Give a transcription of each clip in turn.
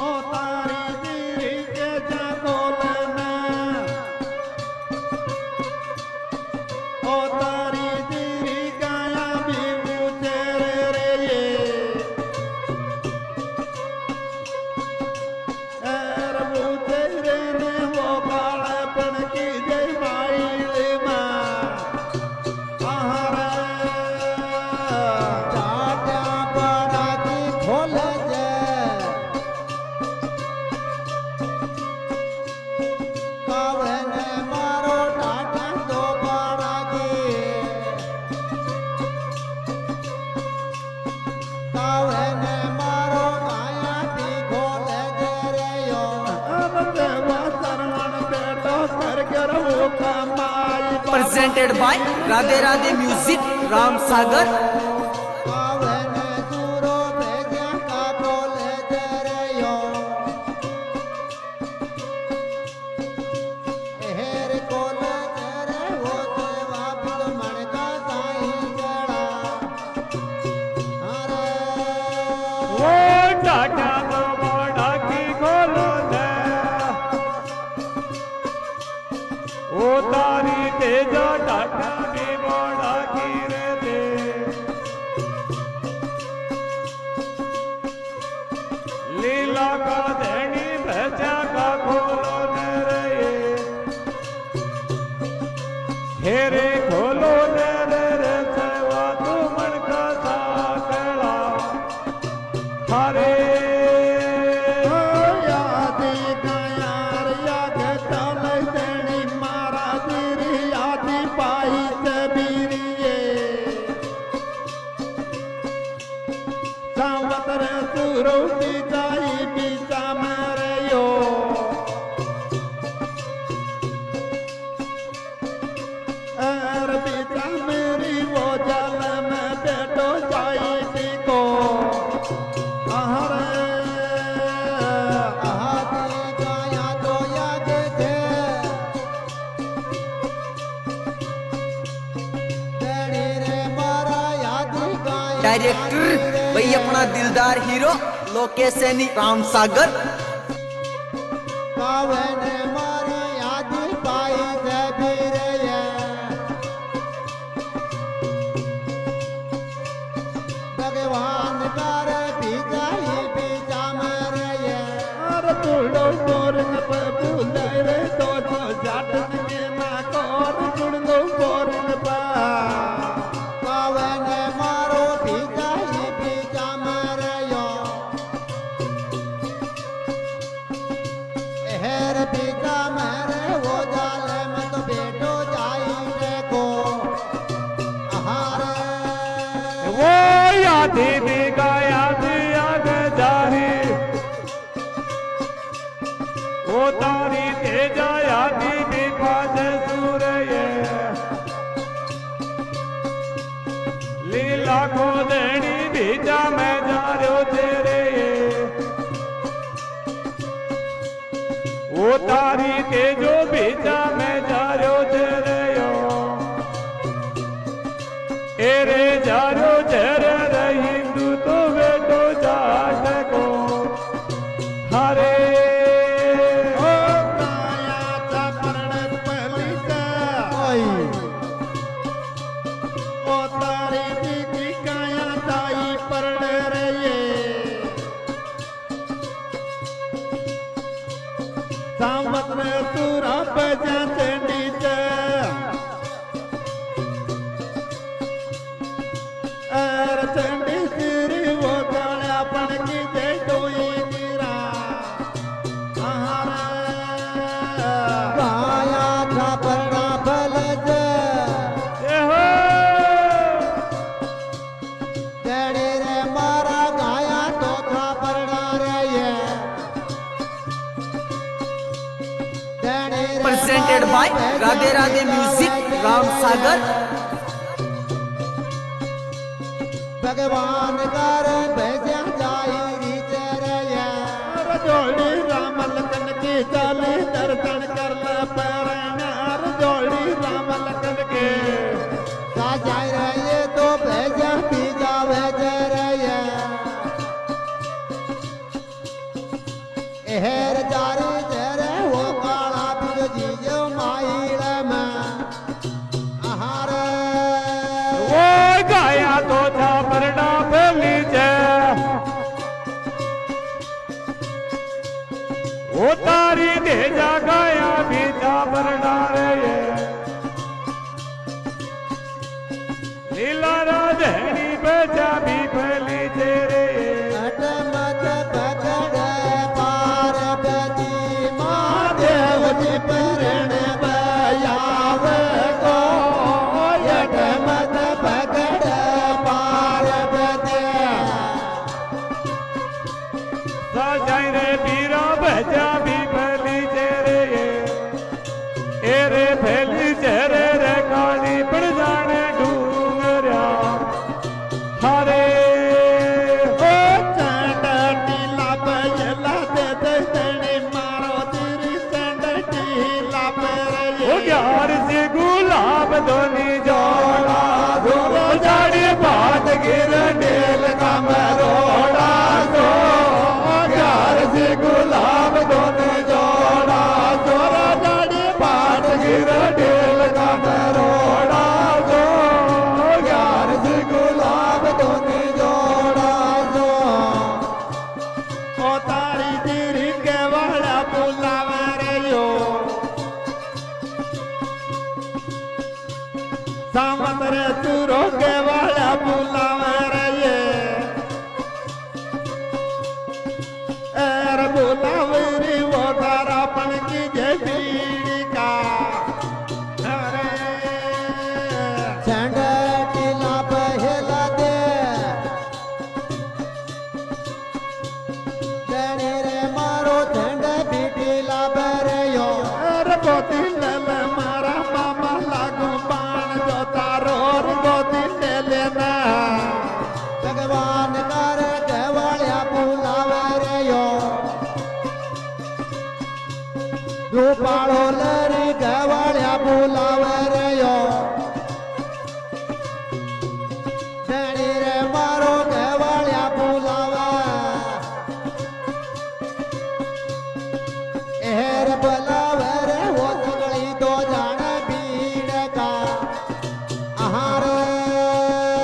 ओ तारी दी के जागोलना ओ तारी दी गाया भी उचेरे रे ये एर उचेरे ने वो बाळपण की जय माईले मा आहारा टाटा बड़ा की खोल जे कावन मारो टाटा तो बड़ा की कावन मारो गाया की खोल जे रे यो अब देवा शरवण बेटो कर वो कमाई presented by Radhe Radhe Music, Ram Sagar. कावन सूरो भेजा का खोल जे रे यो हेर खोल जे रे वो सेवा बिल मन का साईं जड़ा अरे वो टाटा तो बड़ा की खोलो दे वो तारी तेजा टाटा भी बड़ा की रे दे लीला का देनी भजा का खोलो दे रे हेरे खोलो दे रे सेवा तू मन का साकला हरे यादी गायार याद चल देनी मारा दिरी यादी पाई तबीरिए सावतर सुरोटी जाई बीचा मरयो एर बीचा मेरी वो जल में बेटो जाई टिको हरे आदि गाया तो याद थे तेरे रे मारा याद गाया डायरेक्टर भाई अपना दिलदार हीरो लोकेश सैनी राम सागर. कावन मारा याद पाई जबीर ये भगवान कर बिजाई बिजा मर ये और तुड़ो बोरन पे भूले रे तो जाटन के ना कोर तुड़ो बोरन पा कावन मारो बिजाई बिजा मर यो हेर बिजा मर वो जाल में तो बेटो जाई देखो आहार वो यादी भी गाया याद जारी वो तारी तेजा यादी भी पाज सूरये लीला को देनी भीजा मैं जा रो तेरे वो तारी तेजो भीजा मैं जा रो तेरे एरे जा रो तेरे रे हिंदू तो बेटो जाट को हरे ओ काया चा परण पहली का ओ तारी दीदी काया ताई परण रे ये सावत रे तुरा बजा चंडी चा एर चंडी सिरी वो गाल्या पण की जय डोई गिरा गाया था परणा फल जे हो तेरे रे मारा गाया तो था परणा रे ये तेरे रे Presented by Radhe Radhe Music, Ram Sagar. भगवान कर भेजा जाई रीचर ये जोड़ी राम लखन की चाली दर्शन कर ले पैरनार जोड़ी राम लखन के जाय रहे तो भेजा पी जावे जर ये हेर जारी तेरे वो काला बीज जीजो माईड़ में आहार वो गाया तो था परना फैली जे वो तारी दे जा गाया भी जा परना रे लीला राधनी बजा भी फैली जे रे अटमत पकड़ पार्वती महादेव जी परण बयाव को अटमत पकड़ पार्वती साजाई रे बीरा बजा भी फैली जे रे एरे फैली जे रे काली पड़ जाने डूंगरा हरे ओ चंडटी लापयला दे दे तने मारो तेरी चंडटी लापर ओ यार से गुलाब दोनी जोड़ा धोरो जाड़ी बात गिर डेल का मरोड़ा दो यार से गुलाब दोनी जोड़ा धोरो जाड़ी बात गिर डेल का मरोड़ा दो यार से गुलाब दोनी जोड़ा दो ओ तारी तेरी के वाला बुलावे रे यो सामंतरे तुरो के वाला बुलावे रे ये एर बुलावे रे वो तारा पन की जय बीड़ी का अरे झंड टीला पहला दे देने रे मारो झंड भी टीला बरयो अरे गोदी लल मारा मामा लागू बाण जो तारो गोदी ले लेना भगवान कर देवालिया बुलावे रे यो रूपालो लरी देवालिया बुलावे रे यो देने रे मारो देवालिया बुलावे एहर बुलावे रे वो सगली दो जान भीड़ का आहार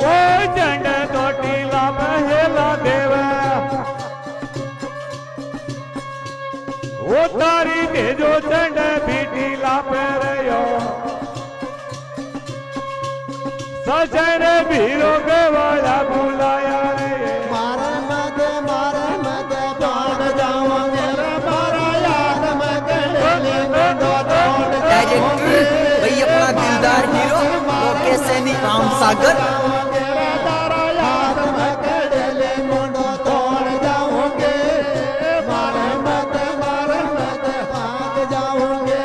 वो जंड तोटीला पहला देव वो तारी दे जो जंड बीटीला परयो सजन भीरो के वाला बुलाया रे मारे मत बाण जाओगे रे मारा याद मगले ले दो दौड़ डायरेक्टर भाई अपना दिलदार हीरो लोकेश सैनी राम सागर जाओगे रे तारा याद मगले मुंडो तोड़ जाओगे मारे मत भाग जाओगे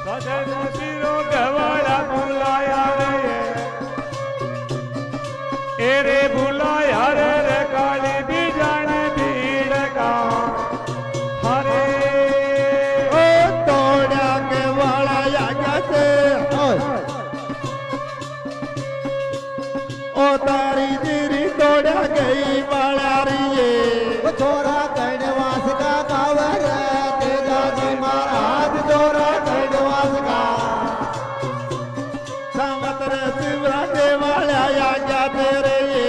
सजन भीरो के वाला बुलाया रे एरे बुलाया रे काली भी जाने भीड़ का हरे ओ तोड़ा के वाला या कैसे ओ तारी तेरी तोड़ा गई वाला रिए वो छोरा कैडवास का कावर तेजा जी महाराज छोरा कैडवास का सामतर शिवरा के वाला या क्या तेरे ये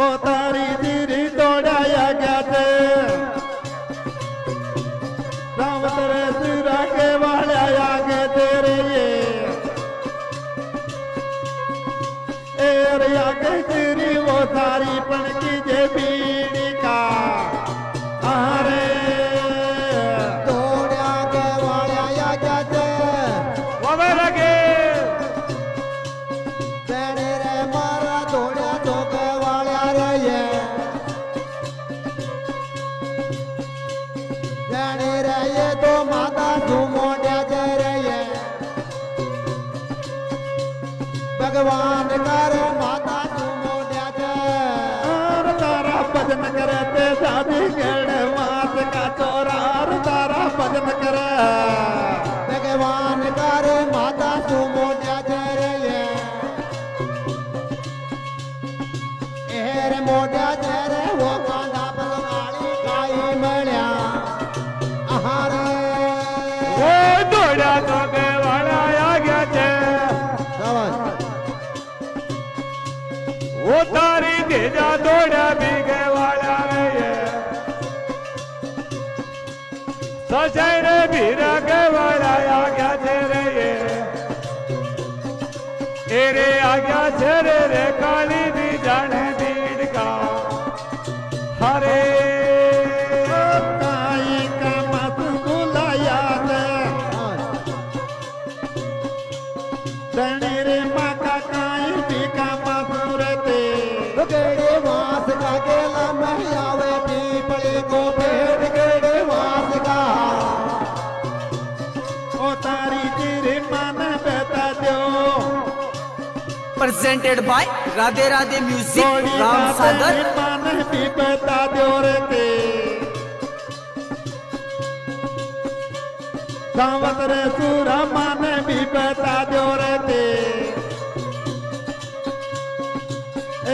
ओ तारी तेरी तोड़ा या क्या ते सामतर शिवरा के वाला या के तेरे ये एर या के तेरी वो तारी पन की जे बीड़ी का अरे तोड़ा के वाला या जाते ववे लगे तेरे रे मारा तोड़ा तो के वाला रे ये तेरे रे ये तो माता तू मोड़ा तेरे ये भगवान कर माता तू मोड़ा ते और तारा भजन करे ते शादी गढ़ मात का चोरा और तारा भजन करे भगवान कर माता तू मोड़ा तेरे ये एहर मोड़ा तेरे हीरा के वाला आ गया तेरे ये रे आ गया तेरे रे काली दी जाने दीड़ का हरे काई का मत बुलाया धनी रे माँ का काई भी का मधुर ते गेड़े वास का गेला में आवे पीपली को पेड़ गेड़े वास का ओ तारी तेरे मन बता दो presented by Radhe Radhe music थोड़ी राम बात सागर मन भी बता दो रे ते दावत रे सूरा मन भी बता दो रे ते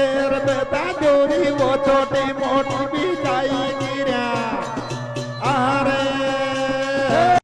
एर बता दो री वो छोटी मोटी भी जाई गिरा आरे